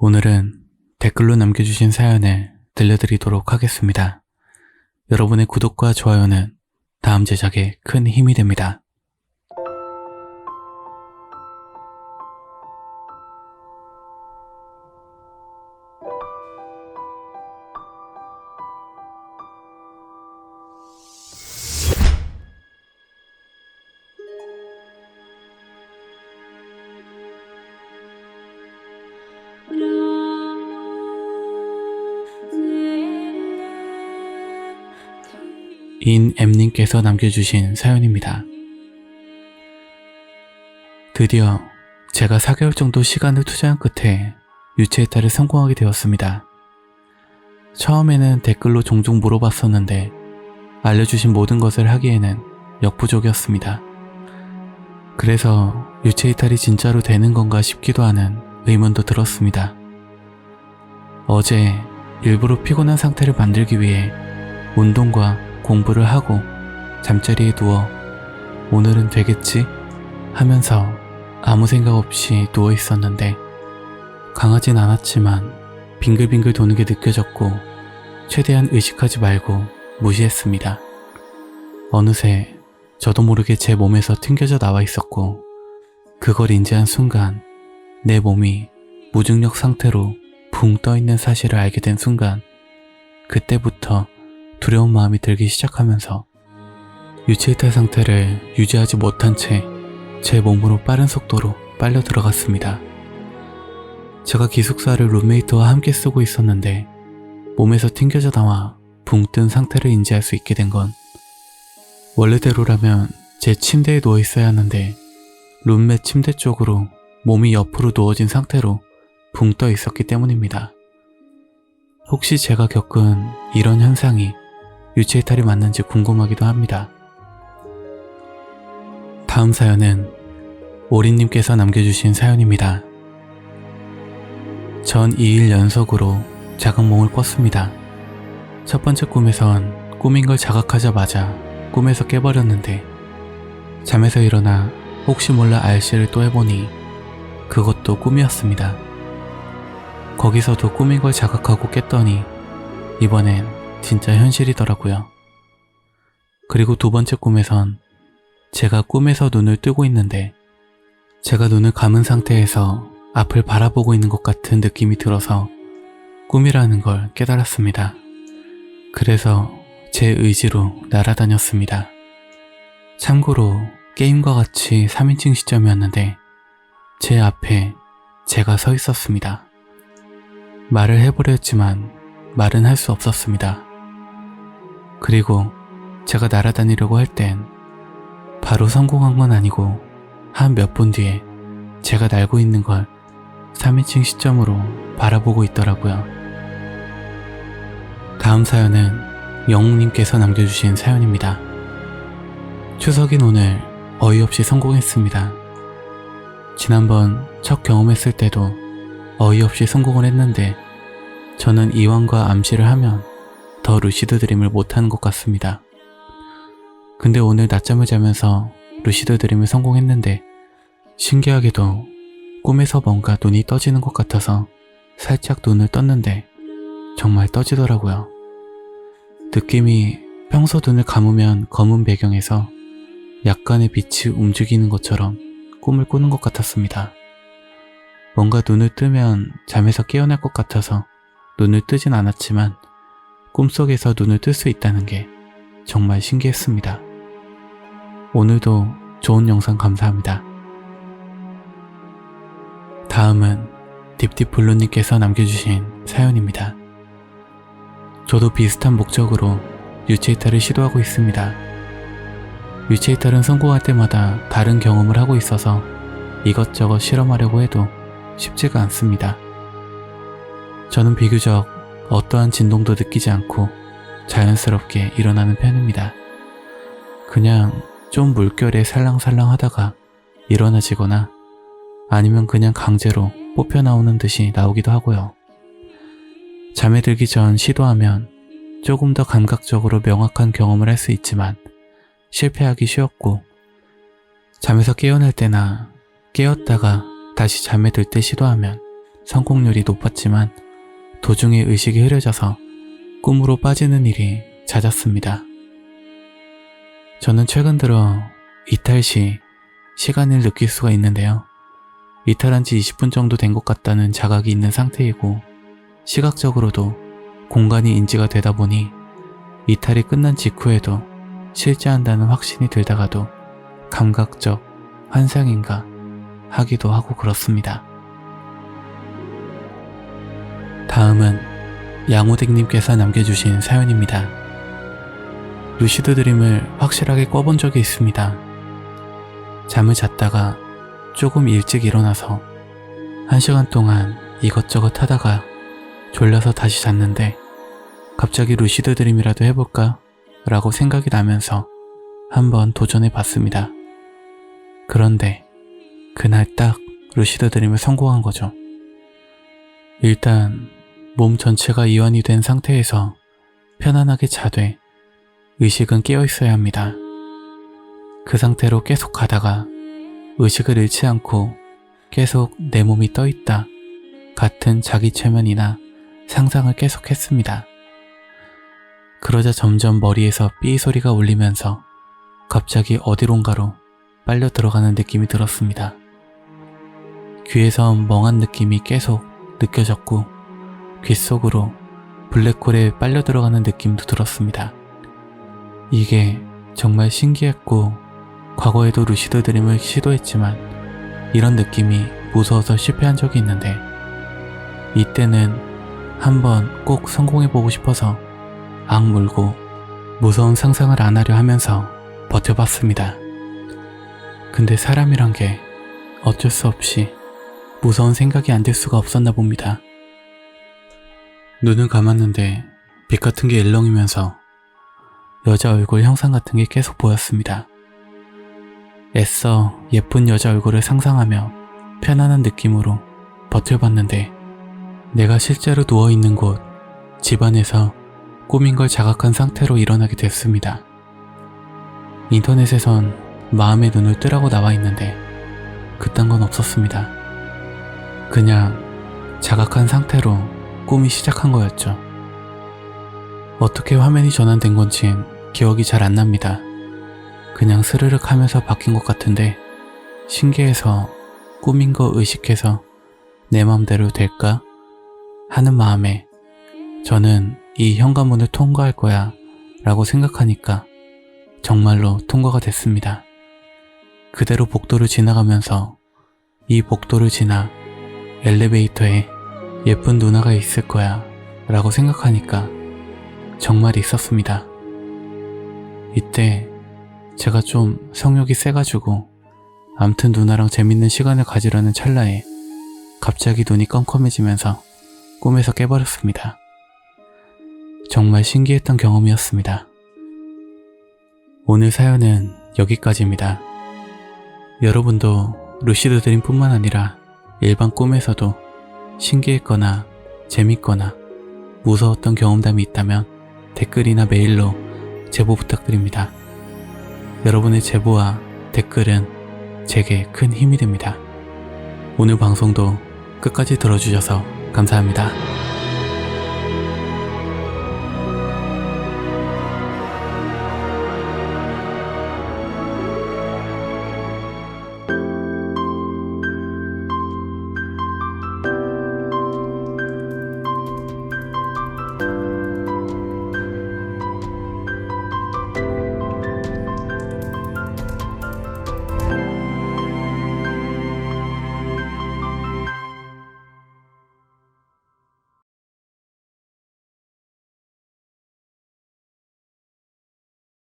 오늘은 댓글로 남겨주신 사연을 들려드리도록 하겠습니다. 여러분의 구독과 좋아요는 다음 제작에 큰 힘이 됩니다. 인엠님께서 남겨주신 사연입니다. 드디어 제가 4개월 정도 시간을 투자한 끝에 유체이탈을 성공하게 되었습니다. 처음에는 댓글로 종종 물어봤었는데 알려주신 모든 것을 하기에는 역부족이었습니다. 그래서 유체이탈이 진짜로 되는 건가 싶기도 하는 의문도 들었습니다. 어제 일부러 피곤한 상태를 만들기 위해 운동과 공부를 하고 잠자리에 누워 오늘은 되겠지? 하면서 아무 생각 없이 누워 있었는데 강하진 않았지만 빙글빙글 도는 게 느껴졌고 최대한 의식하지 말고 무시했습니다. 어느새 저도 모르게 제 몸에서 튕겨져 나와 있었고 그걸 인지한 순간 내 몸이 무중력 상태로 붕 떠있는 사실을 알게 된 순간 그때부터 두려운 마음이 들기 시작하면서 유체이탈 상태를 유지하지 못한 채 제 몸으로 빠른 속도로 빨려 들어갔습니다. 제가 기숙사를 룸메이트와 함께 쓰고 있었는데 몸에서 튕겨져 나와 붕 뜬 상태를 인지할 수 있게 된 건 원래대로라면 제 침대에 누워 있어야 하는데 룸메 침대 쪽으로 몸이 옆으로 누워진 상태로 붕 떠 있었기 때문입니다. 혹시 제가 겪은 이런 현상이 유체이탈이 맞는지 궁금하기도 합니다. 다음 사연은 오리님께서 남겨주신 사연입니다. 전 2일 연속으로 자각몽을 꿨습니다. 첫 번째 꿈에선 꿈인 걸 자각하자마자 꿈에서 깨버렸는데 잠에서 일어나 혹시 몰라 알씨를 또 해보니 그것도 꿈이었습니다. 거기서도 꿈인 걸 자각하고 깼더니 이번엔 진짜 현실이더라고요. 그리고 두 번째 꿈에선 제가 꿈에서 눈을 뜨고 있는데 제가 눈을 감은 상태에서 앞을 바라보고 있는 것 같은 느낌이 들어서 꿈이라는 걸 깨달았습니다. 그래서 제 의지로 날아다녔습니다. 참고로 게임과 같이 3인칭 시점이었는데 제 앞에 제가 서 있었습니다. 말을 해보려 했지만 말은 할 수 없었습니다. 그리고 제가 날아다니려고 할 땐 바로 성공한 건 아니고 한 몇 분 뒤에 제가 날고 있는 걸 3인칭 시점으로 바라보고 있더라고요. 다음 사연은 영웅님께서 남겨주신 사연입니다. 추석인 오늘 어이없이 성공했습니다. 지난번 첫 경험했을 때도 어이없이 성공을 했는데 저는 이완과 암시를 하면 더 루시드 드림을 못하는 것 같습니다. 근데 오늘 낮잠을 자면서 루시드 드림을 성공했는데 신기하게도 꿈에서 뭔가 눈이 떠지는 것 같아서 살짝 눈을 떴는데 정말 떠지더라고요. 느낌이 평소 눈을 감으면 검은 배경에서 약간의 빛이 움직이는 것처럼 꿈을 꾸는 것 같았습니다. 뭔가 눈을 뜨면 잠에서 깨어날 것 같아서 눈을 뜨진 않았지만 꿈속에서 눈을 뜰 수 있다는 게 정말 신기했습니다. 오늘도 좋은 영상 감사합니다. 다음은 딥딥블루님께서 남겨주신 사연입니다. 저도 비슷한 목적으로 유체이탈을 시도하고 있습니다. 유체이탈은 성공할 때마다 다른 경험을 하고 있어서 이것저것 실험하려고 해도 쉽지가 않습니다. 저는 비교적 어떠한 진동도 느끼지 않고 자연스럽게 일어나는 편입니다. 그냥 좀 물결에 살랑살랑 하다가 일어나지거나 아니면 그냥 강제로 뽑혀 나오는 듯이 나오기도 하고요. 잠에 들기 전 시도하면 조금 더 감각적으로 명확한 경험을 할 수 있지만 실패하기 쉬웠고 잠에서 깨어날 때나 깨었다가 다시 잠에 들 때 시도하면 성공률이 높았지만 도중에 의식이 흐려져서 꿈으로 빠지는 일이 잦았습니다. 저는 최근 들어 이탈 시 시간을 느낄 수가 있는데요. 이탈한 지 20분 정도 된 것 같다는 자각이 있는 상태이고 시각적으로도 공간이 인지가 되다 보니 이탈이 끝난 직후에도 실제한다는 확신이 들다가도 감각적 환상인가 하기도 하고 그렇습니다. 다음은 양호댁님께서 남겨주신 사연입니다. 루시드 드림을 확실하게 꿔본 적이 있습니다. 잠을 잤다가 조금 일찍 일어나서 1시간 동안 이것저것 하다가 졸려서 다시 잤는데 갑자기 루시드 드림이라도 해볼까? 라고 생각이 나면서 한번 도전해 봤습니다. 그런데 그날 딱 루시드 드림을 성공한 거죠. 일단 몸 전체가 이완이 된 상태에서 편안하게 자되 의식은 깨어 있어야 합니다. 그 상태로 계속 가다가 의식을 잃지 않고 계속 내 몸이 떠 있다 같은 자기 최면이나 상상을 계속 했습니다. 그러자 점점 머리에서 삐 소리가 울리면서 갑자기 어디론가로 빨려 들어가는 느낌이 들었습니다. 귀에서 멍한 느낌이 계속 느껴졌고 귓속으로 블랙홀에 빨려 들어가는 느낌도 들었습니다. 이게 정말 신기했고 과거에도 루시드 드림을 시도했지만 이런 느낌이 무서워서 실패한 적이 있는데 이때는 한번 꼭 성공해보고 싶어서 악물고 무서운 상상을 안 하려 하면서 버텨봤습니다. 근데 사람이란 게 어쩔 수 없이 무서운 생각이 안 들 수가 없었나 봅니다. 눈을 감았는데 빛 같은 게 일렁이면서 여자 얼굴 형상 같은 게 계속 보였습니다. 애써 예쁜 여자 얼굴을 상상하며 편안한 느낌으로 버텨봤는데 내가 실제로 누워있는 곳 집안에서 꿈인 걸 자각한 상태로 일어나게 됐습니다. 인터넷에선 마음의 눈을 뜨라고 나와 있는데 그딴 건 없었습니다. 그냥 자각한 상태로 꿈이 시작한 거였죠. 어떻게 화면이 전환된 건진 기억이 잘 안 납니다. 그냥 스르륵 하면서 바뀐 것 같은데 신기해서 꿈인 거 의식해서 내 맘대로 될까? 하는 마음에 저는 이 현관문을 통과할 거야 라고 생각하니까 정말로 통과가 됐습니다. 그대로 복도를 지나가면서 이 복도를 지나 엘리베이터에 예쁜 누나가 있을 거야 라고 생각하니까 정말 있었습니다. 이때 제가 좀 성욕이 세가지고 암튼 누나랑 재밌는 시간을 가지려는 찰나에 갑자기 눈이 깜깜해지면서 꿈에서 깨버렸습니다. 정말 신기했던 경험이었습니다. 오늘 사연은 여기까지입니다. 여러분도 루시드 드림 뿐만 아니라 일반 꿈에서도 신기했거나 재밌거나 무서웠던 경험담이 있다면 댓글이나 메일로 제보 부탁드립니다. 여러분의 제보와 댓글은 제게 큰 힘이 됩니다. 오늘 방송도 끝까지 들어주셔서 감사합니다.